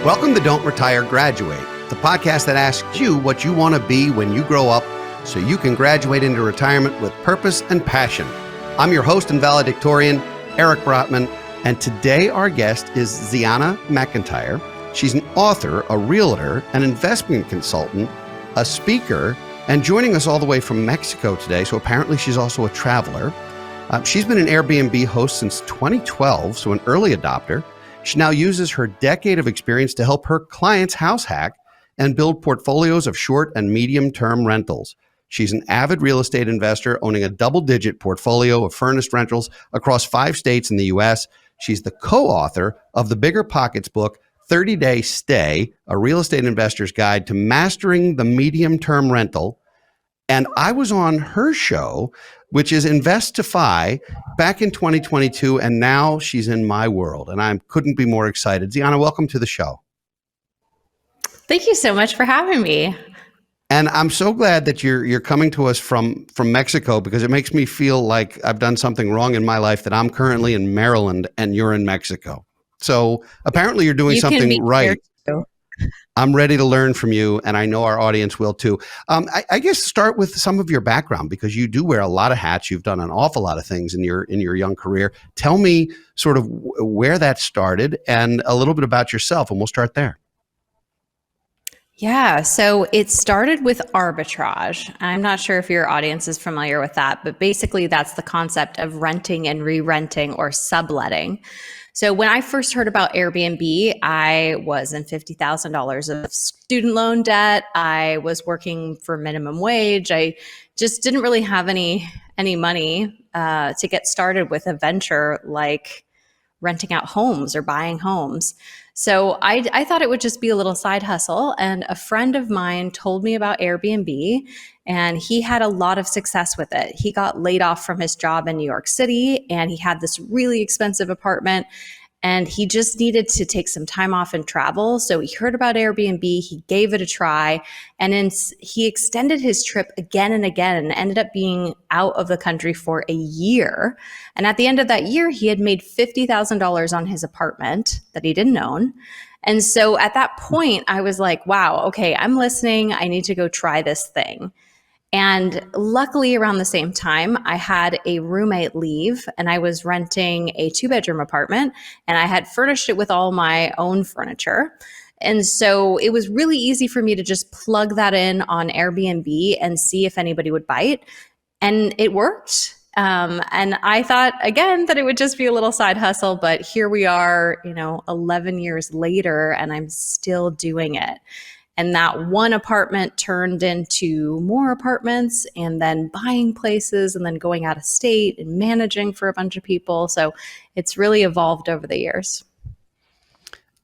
Welcome to Don't Retire, Graduate, the podcast that asks you what you want to be when you grow up so you can graduate into retirement with purpose and passion. I'm your host and valedictorian, Eric Brotman, and today our guest is Zeona McIntyre. She's an author, a realtor, an investment consultant, a speaker, and joining us all the way from Mexico today, so apparently she's also a traveler. She's been an AirBNB host since 2012, so an early adopter. She now uses her decade of experience to help her clients house hack and build portfolios of short and medium-term rentals. She's an avid real estate investor owning a double-digit portfolio of furnished rentals across 5 states in the U.S. She's the co-author of the Bigger Pockets book, 30-Day Stay, a real estate investor's guide to mastering the medium-term rental. And I was on her show, which is Investify, back in 2022, and now she's in my world, and I couldn't be more excited. Zeona, welcome to the show. Thank you so much for having me. And I'm so glad that you're coming to us from Mexico, because it makes me feel like I've done something wrong in my life that I'm currently in Maryland and you're in Mexico. So apparently you're doing something right. I'm ready to learn from you, and I know our audience will too. I guess start with some of your background, because you do wear a lot of hats. You've done an awful lot of things in your young career. Tell me sort of where that started and a little bit about yourself, and we'll start there. Yeah, so it started with arbitrage. I'm not sure if your audience is familiar with that, but basically that's the concept of renting and re-renting or subletting. So when I first heard about Airbnb, I was in $50,000 of student loan debt. I was working for minimum wage. I just didn't really have any money to get started with a venture like renting out homes or buying homes. So I thought it would just be a little side hustle. And a friend of mine told me about Airbnb, and he had a lot of success with it. He got laid off from his job in New York City, and he had this really expensive apartment, and he just needed to take some time off and travel. So he heard about Airbnb, he gave it a try, and then he extended his trip again and again and ended up being out of the country for a year. And at the end of that year, he had made $50,000 on his apartment that he didn't own. And so at that point, I was like, wow, okay, I'm listening. I need to go try this thing. And luckily around the same time, I had a roommate leave, and I was renting a 2-bedroom apartment, and I had furnished it with all my own furniture. And so it was really easy for me to just plug that in on Airbnb and see if anybody would bite. And it worked. And I thought, again, that it would just be a little side hustle, but here we are, 11 years later, and I'm still doing it. And that one apartment turned into more apartments, and then buying places, and then going out of state and managing for a bunch of people. So it's really evolved over the years.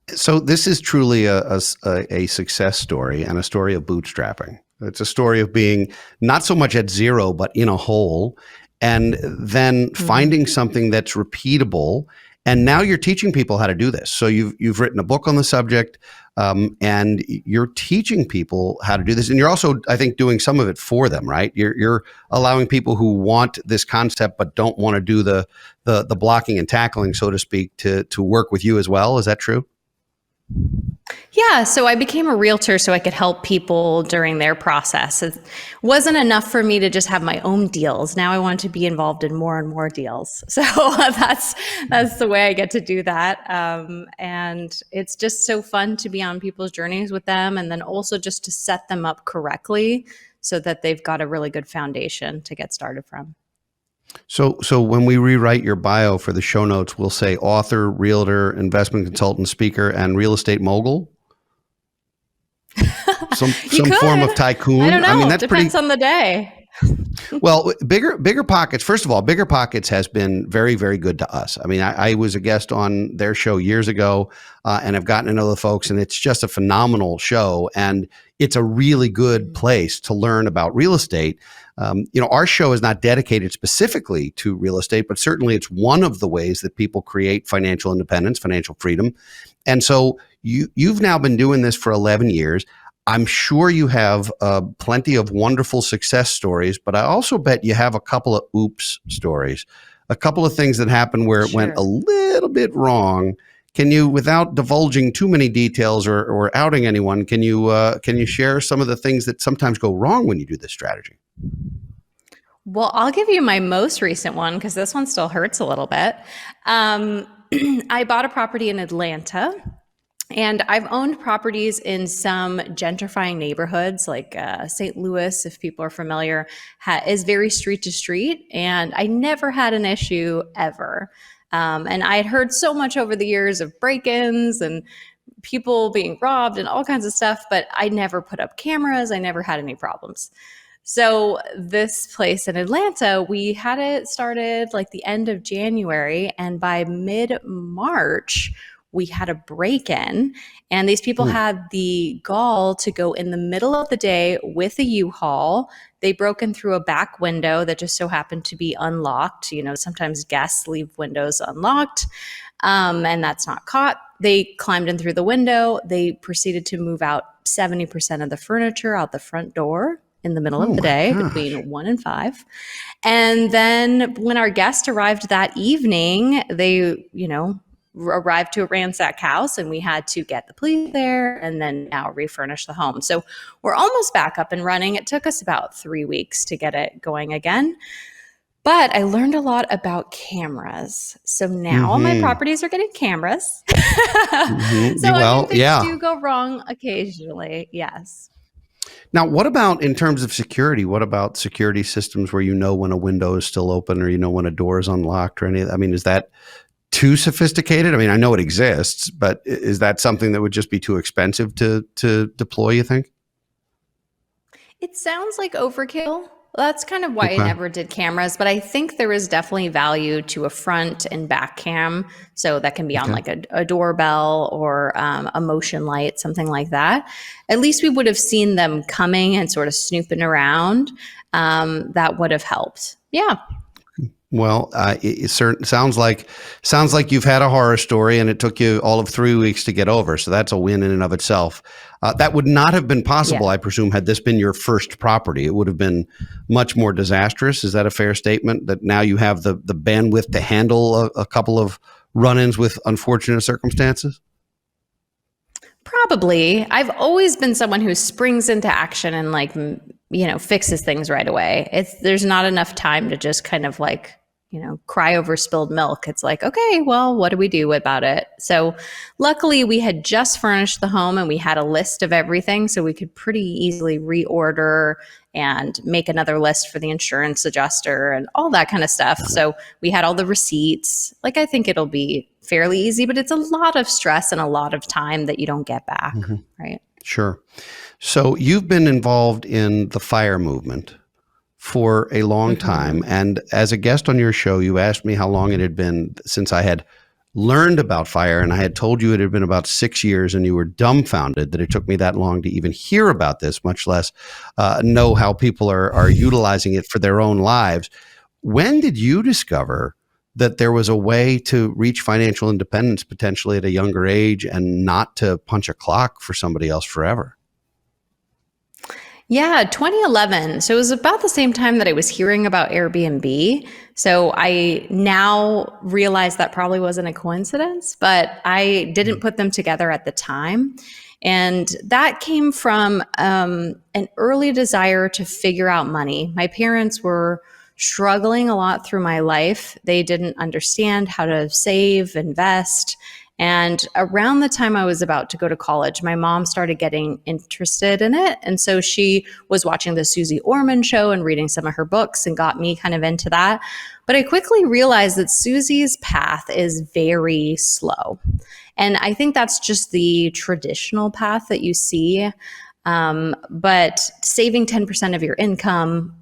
So this is truly a success story, and a story of bootstrapping. It's a story of being not so much at zero, but in a hole, and then finding something that's repeatable. And now you're teaching people how to do this. So you've written a book on the subject, and you're teaching people how to do this. And you're also, I think, doing some of it for them, right? You're allowing people who want this concept but don't want to do the blocking and tackling, so to speak, to work with you as well. Is that true? Yeah, so I became a realtor so I could help people during their process. It wasn't enough for me to just have my own deals. Now I want to be involved in more and more deals. So that's the way I get to do that. And it's just so fun to be on people's journeys with them, and then also just to set them up correctly so that they've got a really good foundation to get started from. So when we rewrite your bio for the show notes, we'll say author, realtor, investment consultant, speaker, and real estate mogul. Some form of tycoon. I don't know. I mean, that depends on the day. Well, Bigger Pockets, first of all, Bigger Pockets has been very, very good to us. I mean, I was a guest on their show years ago, and I've gotten to know the folks, and it's just a phenomenal show. And it's a really good place to learn about real estate. Our show is not dedicated specifically to real estate, but certainly it's one of the ways that people create financial independence, financial freedom. And so you've now been doing this for 11 years. I'm sure you have plenty of wonderful success stories, but I also bet you have a couple of oops stories, a couple of things that happened where it went a little bit wrong. Can you, without divulging too many details or outing anyone, can you share some of the things that sometimes go wrong when you do this strategy? Well, I'll give you my most recent one because this one still hurts a little bit. I bought a property in Atlanta, and I've owned properties in some gentrifying neighborhoods like St. Louis, if people are familiar, is very street to street. And I never had an issue ever. And I had heard so much over the years of break-ins and people being robbed and all kinds of stuff, but I never put up cameras. I never had any problems. So this place in Atlanta, we had it started like the end of January, and by mid-March, we had a break-in, and these people had the gall to go in the middle of the day with a U-Haul. They broke in through a back window that just so happened to be unlocked. You know, sometimes guests leave windows unlocked, and that's not caught. They climbed in through the window. They proceeded to move out 70% of the furniture out the front door in the middle of the day between 1 and 5. And then when our guest arrived that evening, they, arrived to a ransacked house, and we had to get the police there and then now refurnish the home. So we're almost back up and running. It took us about 3 weeks to get it going again. But I learned a lot about cameras. So now all my properties are getting cameras. So things do go wrong occasionally. Yes. Now, what about in terms of security? What about security systems where you know when a window is still open or you know when a door is unlocked or any of that? I mean, is that too sophisticated? I mean, I know it exists, but is that something that would just be too expensive to deploy, you think? It sounds like overkill. That's kind of why I never did cameras, but I think there is definitely value to a front and back cam. So that can be on like a doorbell or a motion light, something like that. At least we would have seen them coming and sort of snooping around. That would have helped. Yeah. Well, it sounds like you've had a horror story and it took you all of 3 weeks to get over. So that's a win in and of itself. That would not have been possible, I presume, had this been your first property. It would have been much more disastrous. Is that a fair statement, that now you have the bandwidth to handle a couple of run-ins with unfortunate circumstances? Probably. I've always been someone who springs into action and fixes things right away. There's not enough time to just kind of cry over spilled milk. It's like, okay, well, what do we do about it? So luckily we had just furnished the home and we had a list of everything, so we could pretty easily reorder and make another list for the insurance adjuster and all that kind of stuff. So we had all the receipts. I think it'll be fairly easy, but it's a lot of stress and a lot of time that you don't get back, right? Sure. So you've been involved in the FIRE movement for a long time. And as a guest on your show, you asked me how long it had been since I had learned about FIRE. And I had told you it had been about 6 years, and you were dumbfounded that it took me that long to even hear about this, much less know how people are utilizing it for their own lives. When did you discover that there was a way to reach financial independence potentially at a younger age and not to punch a clock for somebody else forever? Yeah, 2011. So it was about the same time that I was hearing about Airbnb. So I now realize that probably wasn't a coincidence, but I didn't put them together at the time. And that came from an early desire to figure out money. My parents were struggling a lot through my life. They didn't understand how to save, invest. And around the time I was about to go to college, my mom started getting interested in it. And so she was watching the Susie Orman show and reading some of her books and got me kind of into that. But I quickly realized that Susie's path is very slow. And I think that's just the traditional path that you see. But saving 10% of your income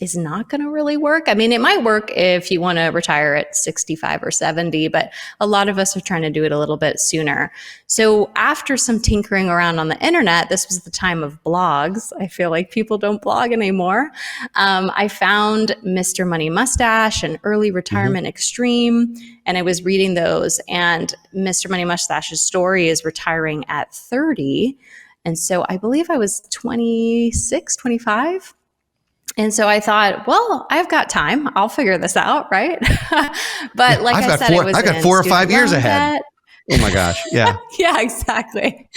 is not going to really work. I mean, it might work if you want to retire at 65 or 70, but a lot of us are trying to do it a little bit sooner. So after some tinkering around on the internet, this was the time of blogs. I feel like people don't blog anymore. I found Mr. Money Mustache and Early Retirement Extreme, and I was reading those. And Mr. Money Mustache's story is retiring at 30. And so I believe I was 26, 25. And so I thought, well, I've got time. I'll figure this out, right? But like I said, I was I've got 4 or 5 years ahead. Oh my gosh. Yeah. Yeah, exactly.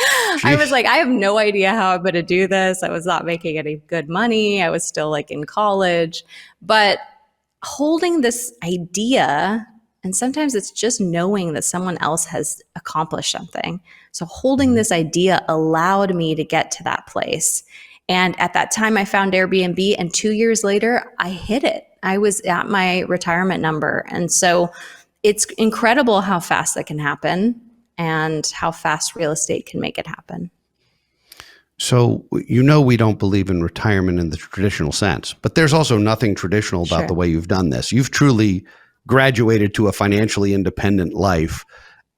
I was Sheesh. like, I have no idea how I'm going to do this. I was not making any good money. I was still like in college, but holding this idea, and sometimes it's just knowing that someone else has accomplished something. So holding this idea allowed me to get to that place. And at that time, I found Airbnb, and 2 years later, I hit it. I was at my retirement number. And so it's incredible how fast that can happen and how fast real estate can make it happen. So, we don't believe in retirement in the traditional sense, but there's also nothing traditional about the way you've done this. You've truly graduated to a financially independent life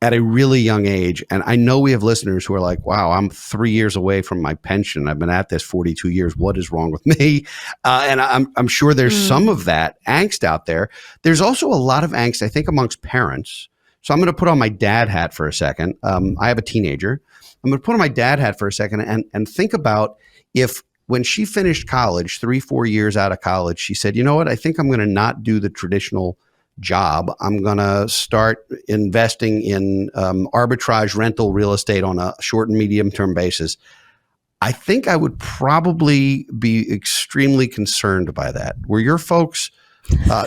at a really young age. And I know we have listeners who are like, wow, I'm 3 years away from my pension. I've been at this 42 years. What is wrong with me? And I'm sure there's some of that angst out there. There's also a lot of angst, I think, amongst parents. So I'm going to put on my dad hat for a second. I have a teenager. I'm going to put on my dad hat for a second and think about if when she finished college, 3-4 years out of college, she said, you know what, I think I'm going to not do the traditional job. I'm going to start investing in arbitrage rental real estate on a short and medium term basis. I think I would probably be extremely concerned by that. Were your folks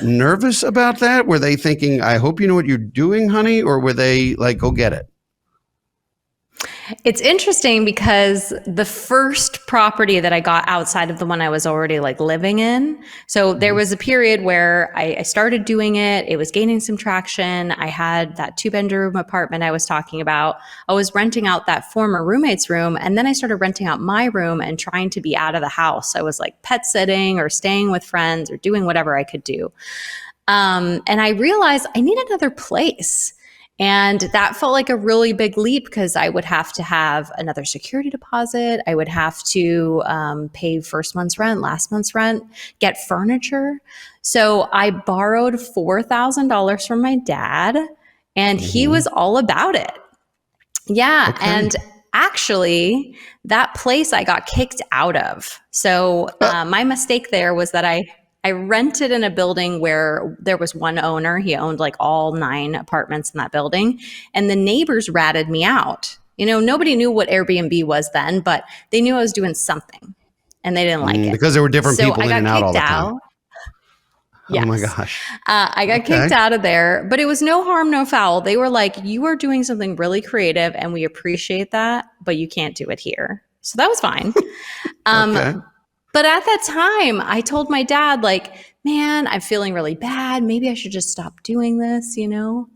nervous about that? Were they thinking, I hope you know what you're doing, honey? Or were they like, go get it? It's interesting because the first property that I got outside of the one I was already like living in. So there was a period where I started doing it. It was gaining some traction. I had that 2-bedroom apartment I was talking about. I was renting out that former roommate's room. And then I started renting out my room and trying to be out of the house. I was like pet sitting or staying with friends or doing whatever I could do. And I realized I need another place. And that felt like a really big leap because I would have to have another security deposit. I would have to pay first month's rent, last month's rent, get furniture. So I borrowed $4,000 from my dad, and he was all about it. Yeah. Okay. And actually, that place I got kicked out of. So my mistake there was that I rented in a building where there was one owner. He owned like all 9 apartments in that building, and the neighbors ratted me out. Nobody knew what Airbnb was then, but they knew I was doing something, and they didn't like it. Because there were different people in and out all the time. Yes. Oh my gosh. I got kicked out of there, but it was no harm, no foul. They were like, you are doing something really creative and we appreciate that, but you can't do it here. So that was fine. Okay. But at that time, I told my dad, like, man, I'm feeling really bad. Maybe I should just stop doing this,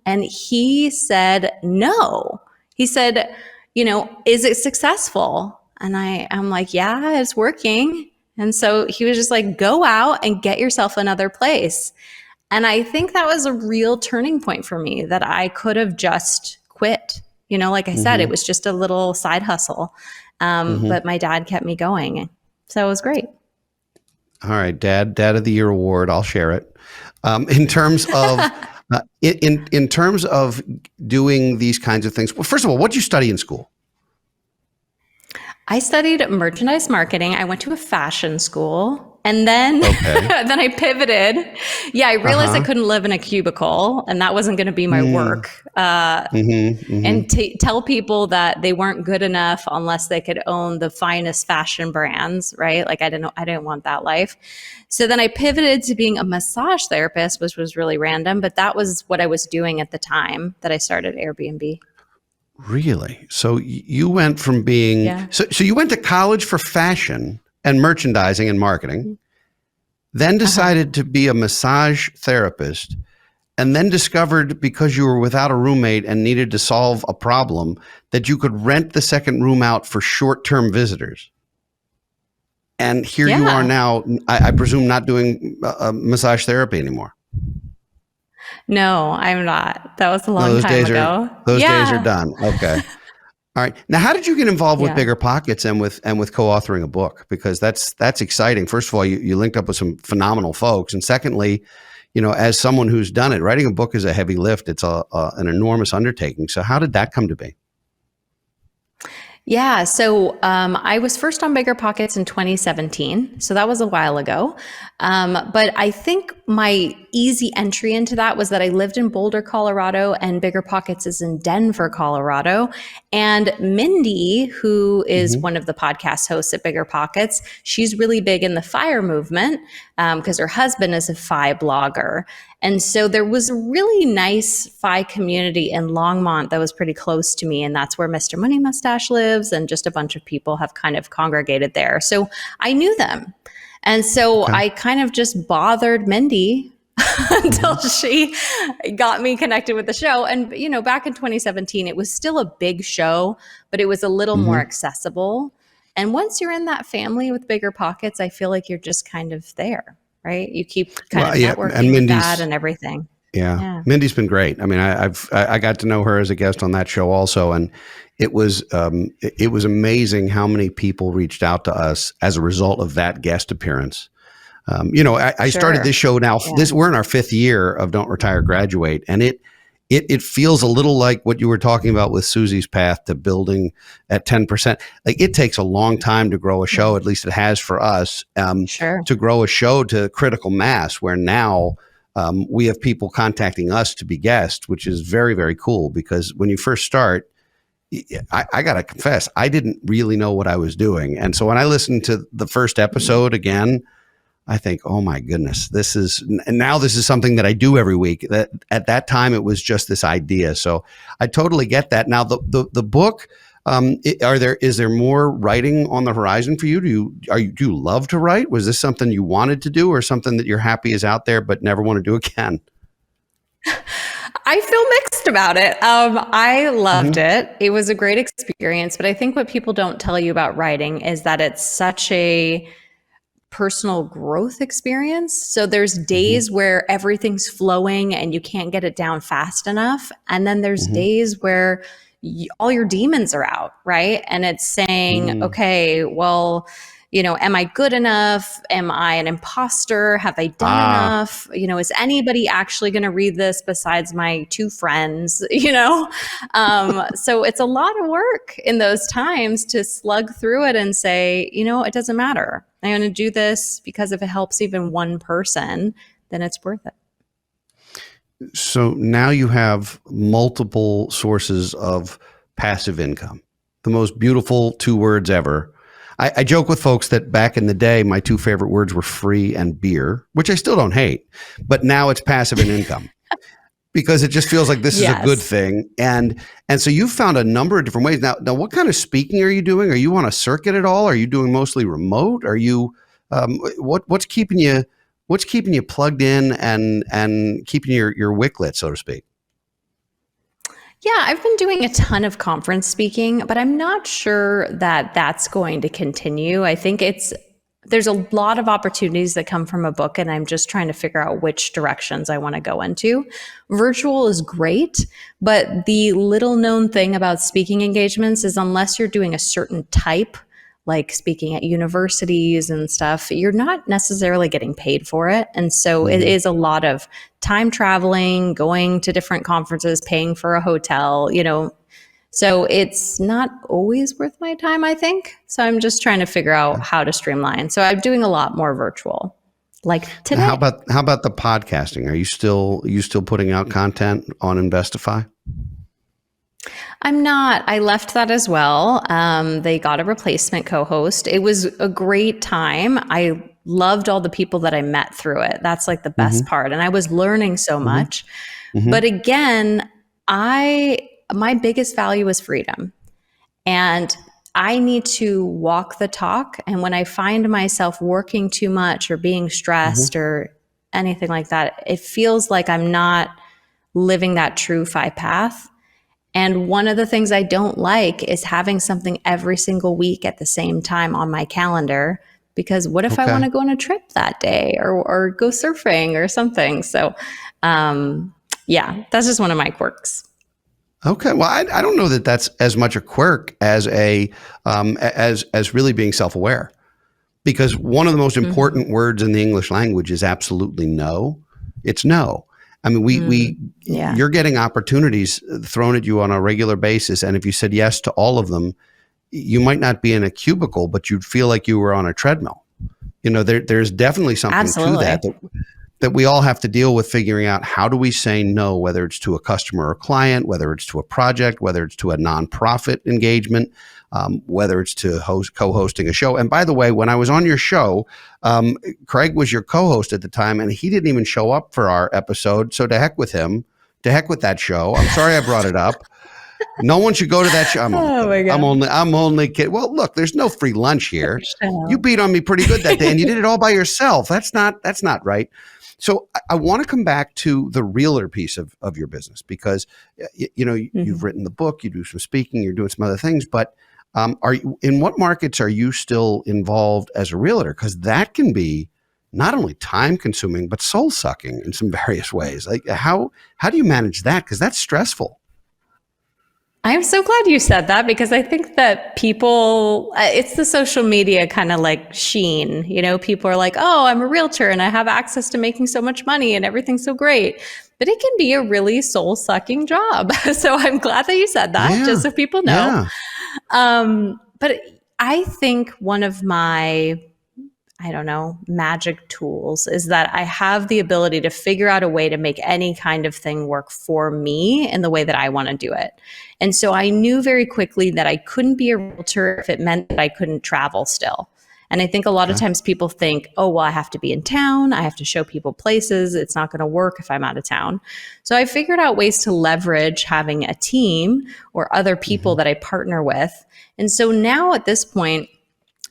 And he said, no. He said, is it successful? And I'm like, yeah, it's working. And so he was just like, go out and get yourself another place. And I think that was a real turning point for me, that I could have just quit. Like I said, it was just a little side hustle. But my dad kept me going. So it was great. All right, Dad of the Year award. I'll share it. In terms of in terms of doing these kinds of things. Well, first of all, what did you study in school? I studied merchandise marketing. I went to a fashion school. And then, then I pivoted. Yeah, I realized I couldn't live in a cubicle, and that wasn't going to be my work. And tell people that they weren't good enough unless they could own the finest fashion brands, right? Like I didn't want that life. So then I pivoted to being a massage therapist, which was really random, but that was what I was doing at the time that I started Airbnb. Really? So you went from being so you went to college for fashion and merchandising and marketing, then decided to be a massage therapist, and then discovered, because you were without a roommate and needed to solve a problem, that you could rent the second room out for short-term visitors. And here you are now, I presume, not doing massage therapy anymore. No, I'm not. That was a long time ago. Those days are done. Okay. All right. Now, how did you get involved with Bigger Pockets and with co-authoring a book? Because that's exciting. First of all, you linked up with some phenomenal folks, and secondly, as someone who's done it, writing a book is a heavy lift. It's an enormous undertaking. So, how did that come to be? Yeah. So I was first on Bigger Pockets in 2017. So that was a while ago. But I think my easy entry into that was that I lived in Boulder, Colorado, and Bigger Pockets is in Denver, Colorado. And Mindy, who is Hmm. one of the podcast hosts at Bigger Pockets, she's really big in the FIRE movement because her husband is a FI blogger. And so there was a really nice FI community in Longmont that was pretty close to me. And that's where Mr. Money Mustache lives. And just a bunch of people have kind of congregated there. So I knew them. And so Okay. I kind of just bothered Mindy until Hmm. she got me connected with the show. And, back in 2017, it was still a big show, but it was a little more Hmm. accessible. And once you're in that family with Bigger Pockets, I feel like you're just kind of there, right? You keep kind Well, of yeah, and networking with that and everything. Yeah, Yeah, Mindy's been great. I mean, I got to know her as a guest on that show also, and it was amazing how many people reached out to us as a result of that guest appearance. I started this sure. show now. Yeah. We're in our fifth year of Don't Retire, Graduate, and it feels a little like what you were talking about with Susie's path to building at 10%. Like it takes a long time to grow a show. Yeah, At least it has for us, sure. to grow a show to critical mass. Where now we have people contacting us to be guests, which is very, very cool. Because when you first start, I got to confess, I didn't really know what I was doing, and so when I listened to the first episode again, I think, oh my goodness, this is something that I do every week. That at that time it was just this idea. So I totally get that. Now the book, is there more writing on the horizon for you? Do you love to write? Was this something you wanted to do, or something that you're happy is out there but never want to do again? I feel mixed about it. I loved Hmm. it. It was a great experience, but I think what people don't tell you about writing is that it's such a personal growth experience. So there's Hmm. days where everything's flowing and you can't get it down fast enough. And then there's Hmm. days where all your demons are out, right? And it's saying, Mm. okay, well, am I good enough? Am I an imposter? Have I done Ah, enough? Is anybody actually going to read this besides my two friends? So it's a lot of work in those times to slug through it and say, it doesn't matter. I'm going to do this because if it helps even one person, then it's worth it. so now you have multiple sources of passive income. The most beautiful two words ever. I joke with folks that back in the day, my two favorite words were free and beer, which I still don't hate, but now it's passive and income because it just feels like this is a good Yes. thing. And so you've found a number of different ways. Now what kind of speaking are you doing? Are you on a circuit at all? Are you doing mostly remote? Are you, what's keeping you plugged in and keeping your wick lit, so to speak? Yeah, I've been doing a ton of conference speaking, but I'm not sure that that's going to continue. I think there's a lot of opportunities that come from a book, and I'm just trying to figure out which directions I want to go into. Virtual is great, but the little known thing about speaking engagements is unless you're doing a certain type, like speaking at universities and stuff, you're not necessarily getting paid for it. And so it Hmm. is a lot of time traveling, going to different conferences, paying for a hotel. So it's not always worth my time, I think. So I'm just trying to figure out how to streamline. So I'm doing a lot more virtual, like Now, today. how about the podcasting? Are you still putting out content on Investify? I'm not. I left that as well. They got a replacement co-host. It was a great time. I loved all the people that I met through it. That's like the best Hmm. part. And I was learning so Hmm. much. Hmm. But again, my biggest value is freedom. And I need to walk the talk. And when I find myself working too much or being stressed Hmm. or anything like that, it feels like I'm not living that true FI path. And one of the things I don't like is having something every single week at the same time on my calendar. Because what if I want Okay. to go on a trip that day or go surfing or something? So, yeah, that's just one of my quirks. Okay. Well, I don't know that that's as much a quirk as as really being self-aware, because one of the most Hmm. important words in the English language is absolutely no. It's no. I mean, Yeah. you're getting opportunities thrown at you on a regular basis, and if you said yes to all of them, you might not be in a cubicle, but you'd feel like you were on a treadmill. There's definitely something Absolutely. to that we all have to deal with, figuring out how do we say no, whether it's to a customer or client, whether it's to a project, whether it's to a nonprofit engagement, whether it's to co-hosting a show. And by the way, when I was on your show, Craig was your co-host at the time, and he didn't even show up for our episode. So to heck with him, to heck with that show. I'm sorry I brought it up. No one should go to that show. I'm only kidding. Well, look, there's no free lunch here. You beat on me pretty good that day, and you did it all by yourself. That's not right. So I want to come back to the realtor piece of your business, because you've written the book, you do some speaking, you're doing some other things, but in what markets are you still involved as a realtor? Because that can be not only time consuming, but soul sucking in some various ways. Like how do you manage that? Because that's stressful. I'm so glad you said that, because I think that people, it's the social media kind of like sheen, people are like, oh, I'm a realtor and I have access to making so much money and everything's so great, but it can be a really soul sucking job. So I'm glad that you said that, just so people know. Yeah. But I think one of my, magic tools is that I have the ability to figure out a way to make any kind of thing work for me in the way that I want to do it. And so I knew very quickly that I couldn't be a realtor if it meant that I couldn't travel still. And I think a lot of times people think, oh, well, I have to be in town. I have to show people places. It's not going to work if I'm out of town. So I figured out ways to leverage having a team or other people that I partner with. And so now at this point,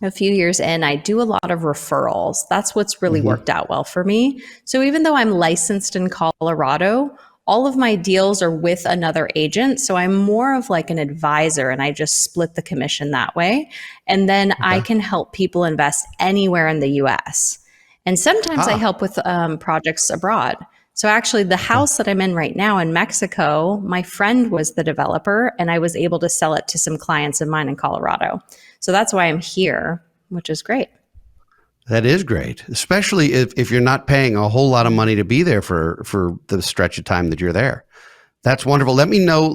a few years in, I do a lot of referrals. That's what's really worked out well for me. So even though I'm licensed in Colorado, all of my deals are with another agent. So I'm more of like an advisor, and I just split the commission that way. And then I can help people invest anywhere in the US. And sometimes I help with projects abroad. So actually the house that I'm in right now in Mexico, my friend was the developer, and I was able to sell it to some clients of mine in Colorado. So that's why I'm here, which is great. That is great, especially if you're not paying a whole lot of money to be there for the stretch of time that you're there. That's wonderful. Let me know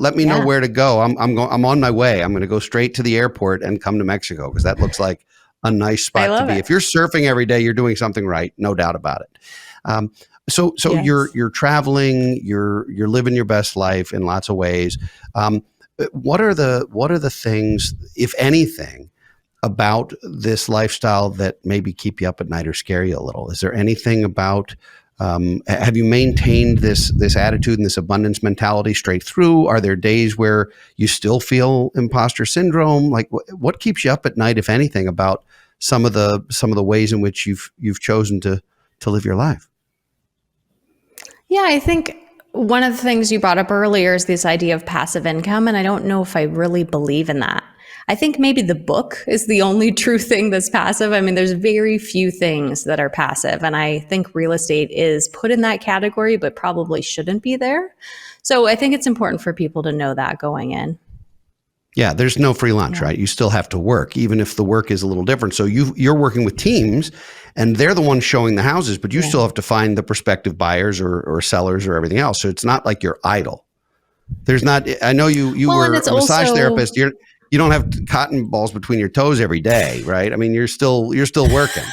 where to go. I'm on my way. I'm going to go straight to the airport and come to Mexico, because that looks like a nice spot to be. If you're surfing every day, you're doing something right, no doubt about it. So yes. You're traveling, you're living your best life in lots of ways. What are the things, if anything, about this lifestyle that maybe keep you up at night or scare you a little? Is there anything about, have you maintained this attitude and this abundance mentality straight through? Are there days where you still feel imposter syndrome? Like what keeps you up at night, if anything, about some of the ways in which you've chosen to live your life? Yeah, I think one of the things you brought up earlier is this idea of passive income. And I don't know if I really believe in that. I think maybe the book is the only true thing that's passive. I mean, there's very few things that are passive. And I think real estate is put in that category, but probably shouldn't be there. So I think it's important for people to know that going in. Yeah, there's no free lunch, right? You still have to work, even if the work is a little different. So you're working with teams, and they're the ones showing the houses, but you still have to find the prospective buyers or sellers or everything else. So it's not like you're idle. There's not. I know you were a massage therapist. You don't have cotton balls between your toes every day, right? I mean, you're still working.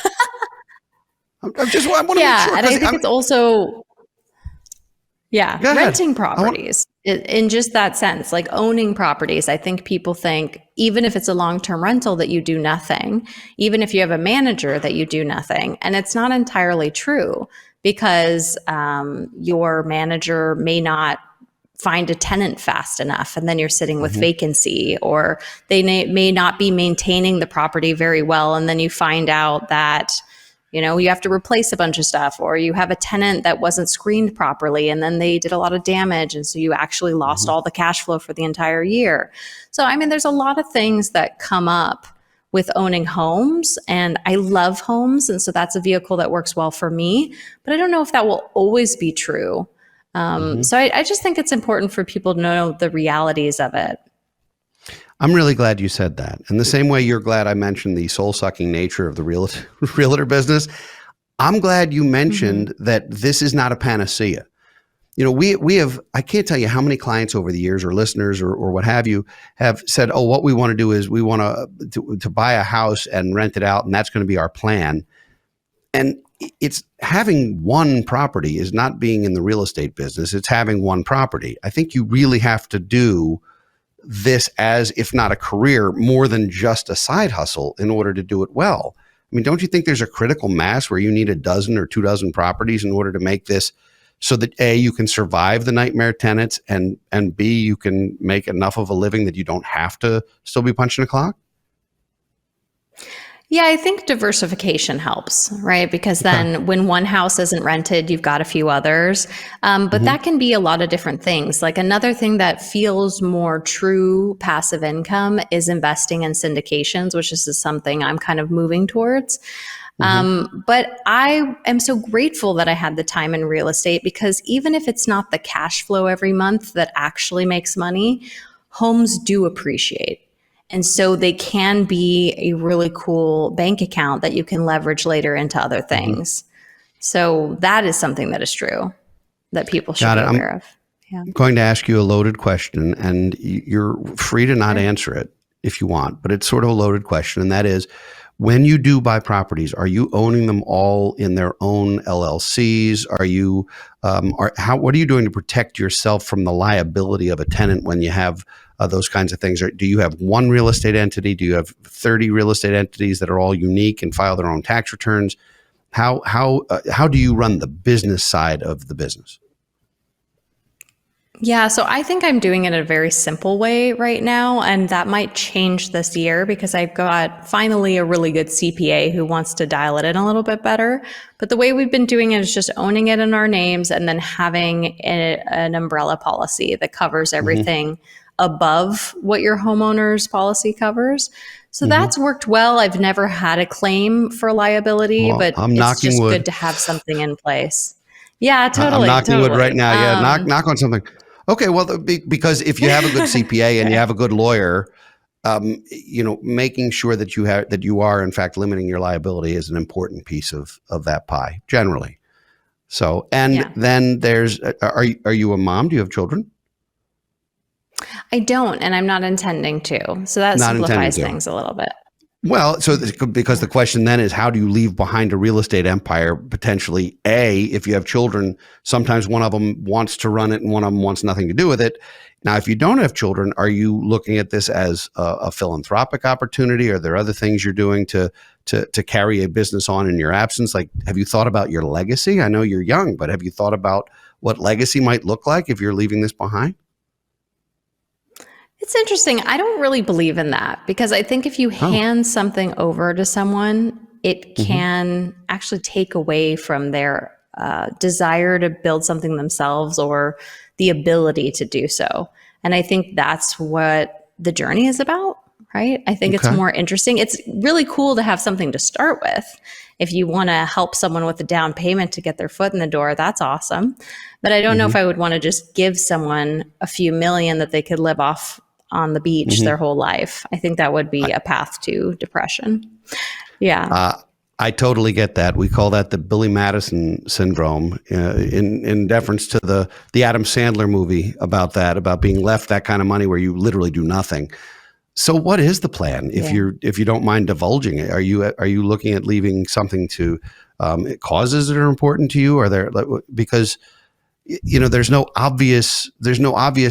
I want to make sure. And I think it's also, renting properties in just that sense, like owning properties. I think people think even if it's a long-term rental that you do nothing, even if you have a manager that you do nothing. And it's not entirely true, because your manager may not find a tenant fast enough, and then you're sitting with vacancy, or they may not be maintaining the property very well, and then you find out that you have to replace a bunch of stuff, or you have a tenant that wasn't screened properly and then they did a lot of damage, and so you actually lost all the cash flow for the entire year. So I mean, there's a lot of things that come up with owning homes, and I love homes, and so that's a vehicle that works well for me, but I don't know if that will always be true. So I just think it's important for people to know the realities of it. I'm really glad you said that. And the same way you're glad I mentioned the soul-sucking nature of the realtor business, I'm glad you mentioned that this is not a panacea. we have, I can't tell you how many clients over the years or listeners or what have you have said, oh, what we want to do is we want to buy a house and rent it out. And that's going to be our plan. And it's having one property is not being in the real estate business. It's having one property. I think you really have to do this as, if not a career, more than just a side hustle in order to do it well. I mean, don't you think there's a critical mass where you need a dozen or 24 properties in order to make this so that A, you can survive the nightmare tenants, and B, you can make enough of a living that you don't have to still be punching a clock? Yeah, I think diversification helps, right? Because then when one house isn't rented, you've got a few others. But that can be a lot of different things. Like another thing that feels more true passive income is investing in syndications, which is something I'm kind of moving towards. But I am so grateful that I had the time in real estate, because even if it's not the cash flow every month that actually makes money, homes do appreciate. And so they can be a really cool bank account that you can leverage later into other things. So that is something that is true that people should be aware of. Yeah. I'm going to ask you a loaded question, and you're free to not answer it if you want, but it's sort of a loaded question. And that is, when you do buy properties, are you owning them all in their own LLCs? Are you, what are you doing to protect yourself from the liability of a tenant when you have those kinds of things? Or do you have one real estate entity? Do you have 30 real estate entities that are all unique and file their own tax returns? How do you run the business side of the business? Yeah, so I think I'm doing it in a very simple way right now, and that might change this year because I've got finally a really good CPA who wants to dial it in a little bit better. But the way we've been doing it is just owning it in our names and then having an umbrella policy that covers everything above what your homeowner's policy covers. So that's worked well. I've never had a claim for liability, but it's just good to have something in place. Yeah, totally. I'm knocking wood right now. Yeah, knock on something. Okay, well, because if you have a good CPA and you have a good lawyer, making sure that you are in fact limiting your liability is an important piece of that pie generally. So, and then there's, are you a mom? Do you have children? I don't, and I'm not intending to. So that simplifies things a little bit. Well, so because the question then is, how do you leave behind a real estate empire? Potentially, if you have children, sometimes one of them wants to run it and one of them wants nothing to do with it. Now, if you don't have children, are you looking at this as a philanthropic opportunity? Are there other things you're doing to carry a business on in your absence? Like, have you thought about your legacy? I know you're young, but have you thought about what legacy might look like if you're leaving this behind? It's interesting. I don't really believe in that, because I think if you hand something over to someone, it can actually take away from their desire to build something themselves or the ability to do so. And I think that's what the journey is about, right? I think it's more interesting. It's really cool to have something to start with. If you want to help someone with a down payment to get their foot in the door, that's awesome. But I don't know if I would want to just give someone a few million that they could live off on the beach their whole life. I think that would be a path to depression. Yeah. I totally get that. We call that the Billy Madison syndrome, in deference to the Adam Sandler movie about being left that kind of money where you literally do nothing. So what is the plan? If you don't mind divulging it, are you looking at leaving something to causes that are important to you? Are there, because there's no obvious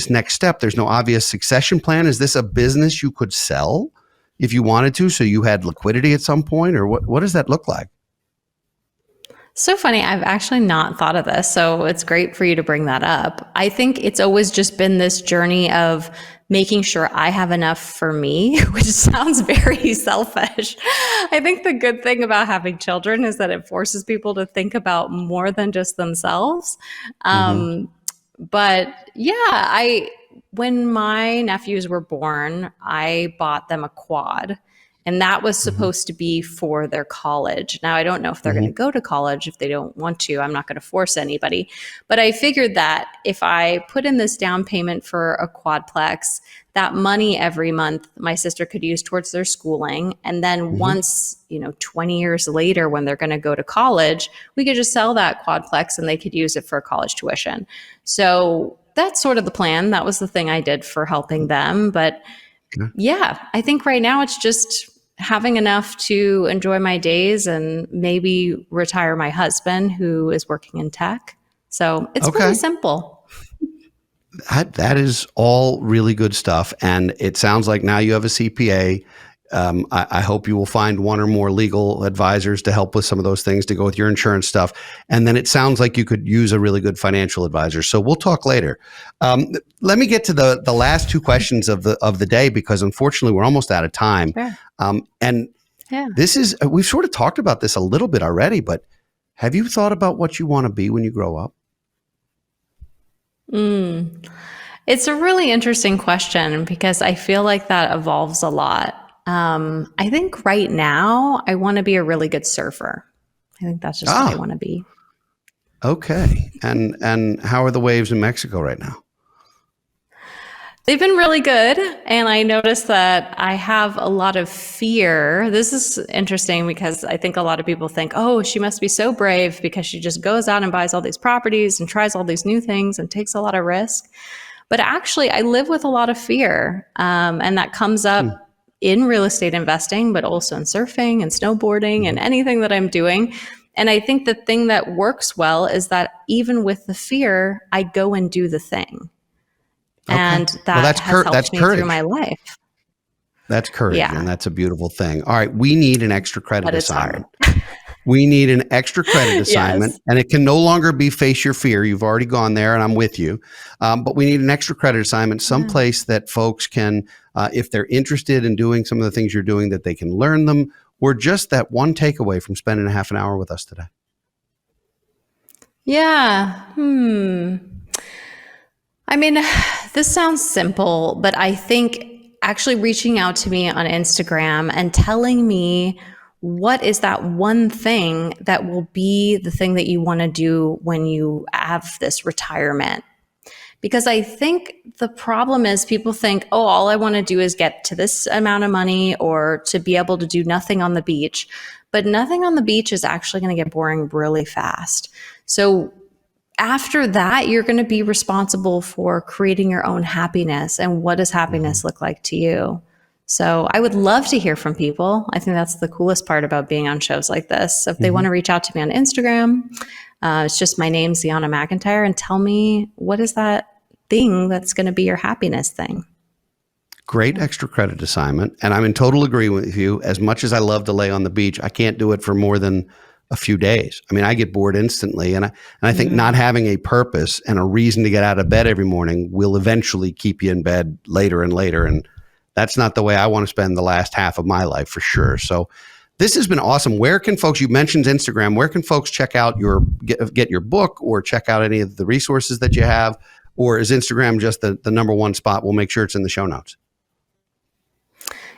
next step. There's no obvious succession plan. Is this a business you could sell if you wanted to, so you had liquidity at some point, or what does that look like? So funny. I've actually not thought of this. So it's great for you to bring that up. I think it's always just been this journey of making sure I have enough for me, which sounds very selfish. I think the good thing about having children is that it forces people to think about more than just themselves. But yeah, when my nephews were born, I bought them a quad. And that was supposed to be for their college. Now, I don't know if they're going to go to college if they don't want to. I'm not going to force anybody. But I figured that if I put in this down payment for a quadplex, that money every month my sister could use towards their schooling. And then once, 20 years later, when they're going to go to college, we could just sell that quadplex and they could use it for college tuition. So that's sort of the plan. That was the thing I did for helping them. But yeah, I think right now it's just having enough to enjoy my days and maybe retire my husband who is working in tech. So it's really simple. That is all really good stuff. And it sounds like now you have a CPA. I hope you will find one or more legal advisors to help with some of those things to go with your insurance stuff. And then it sounds like you could use a really good financial advisor. So we'll talk later. Let me get to the last two questions of the day, because unfortunately we're almost out of time. Sure. This is, we've sort of talked about this a little bit already, but have you thought about what you want to be when you grow up? It's a really interesting question because I feel like that evolves a lot. I think right now I want to be a really good surfer. I think that's just what I want to be. Okay. And how are the waves in Mexico right now? They've been really good. And I noticed that I have a lot of fear. This is interesting because I think a lot of people think, oh, she must be so brave because she just goes out and buys all these properties and tries all these new things and takes a lot of risk. But actually, I live with a lot of fear. And that comes up in real estate investing, but also in surfing and snowboarding and anything that I'm doing. And I think the thing that works well is that even with the fear, I go and do the thing. Okay. And that has helped me through my life. That's courage, and that's a beautiful thing. All right, we need an extra credit assignment. We need an extra credit assignment, and it can no longer be face your fear. You've already gone there, and I'm with you. But we need an extra credit assignment, someplace that folks can, if they're interested in doing some of the things you're doing, that they can learn them, or just that one takeaway from spending a half an hour with us today. Yeah. I mean, this sounds simple, but I think actually reaching out to me on Instagram and telling me what is that one thing that will be the thing that you want to do when you have this retirement. Because I think the problem is people think, oh, all I want to do is get to this amount of money or to be able to do nothing on the beach. But nothing on the beach is actually going to get boring really fast. So after that, you're going to be responsible for creating your own happiness. And what does happiness look like to you? So I would love to hear from people. I think that's the coolest part about being on shows like this. So if they want to reach out to me on Instagram, it's just my name, Zeona McIntyre, and tell me what is that thing that's going to be your happiness thing. Great extra credit assignment. And I'm in total agreement with you. As much as I love to lay on the beach, I can't do it for more than a few days. I mean, I get bored instantly. And I think not having a purpose and a reason to get out of bed every morning will eventually keep you in bed later and later. And that's not the way I want to spend the last half of my life for sure. So this has been awesome. Where can folks, you mentioned Instagram, where can folks check out get your book or check out any of the resources that you have? Or is Instagram just the number one spot? We'll make sure it's in the show notes.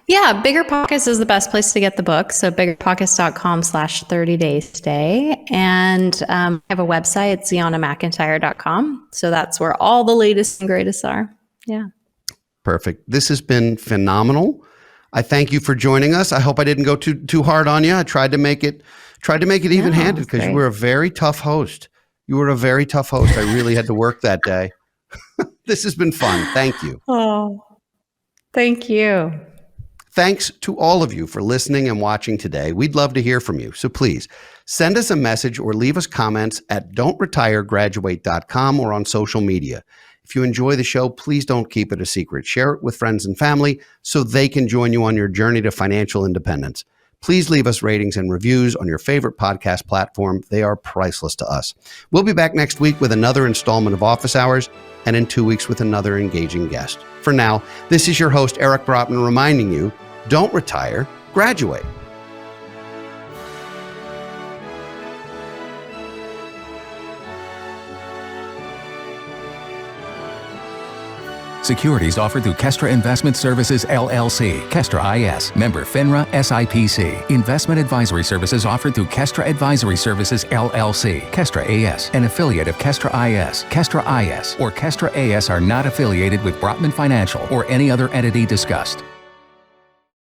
Yeah, Bigger Pockets is the best place to get the book. So biggerpockets.com/30daystay. And I have a website, zeonamcintyre.com. So that's where all the latest and greatest are. Yeah. Perfect. This has been phenomenal. I thank you for joining us. I hope I didn't go too hard on you. I tried to make it even-handed because you were a very tough host. You were a very tough host. I really had to work that day. This has been fun. Thank you. Oh, thank you. Thanks to all of you for listening and watching today. We'd love to hear from you. So please send us a message or leave us comments at don'tretiregraduate.com or on social media. If you enjoy the show, please don't keep it a secret. Share it with friends and family so they can join you on your journey to financial independence. Please leave us ratings and reviews on your favorite podcast platform. They are priceless to us. We'll be back next week with another installment of Office Hours and in 2 weeks with another engaging guest. For now, this is your host, Eric Brotman, reminding you, don't retire, graduate. Securities offered through Kestra Investment Services, LLC. Kestra IS. Member FINRA SIPC. Investment advisory services offered through Kestra Advisory Services, LLC. Kestra AS. An affiliate of Kestra IS. Kestra IS or Kestra AS are not affiliated with Brotman Financial or any other entity discussed.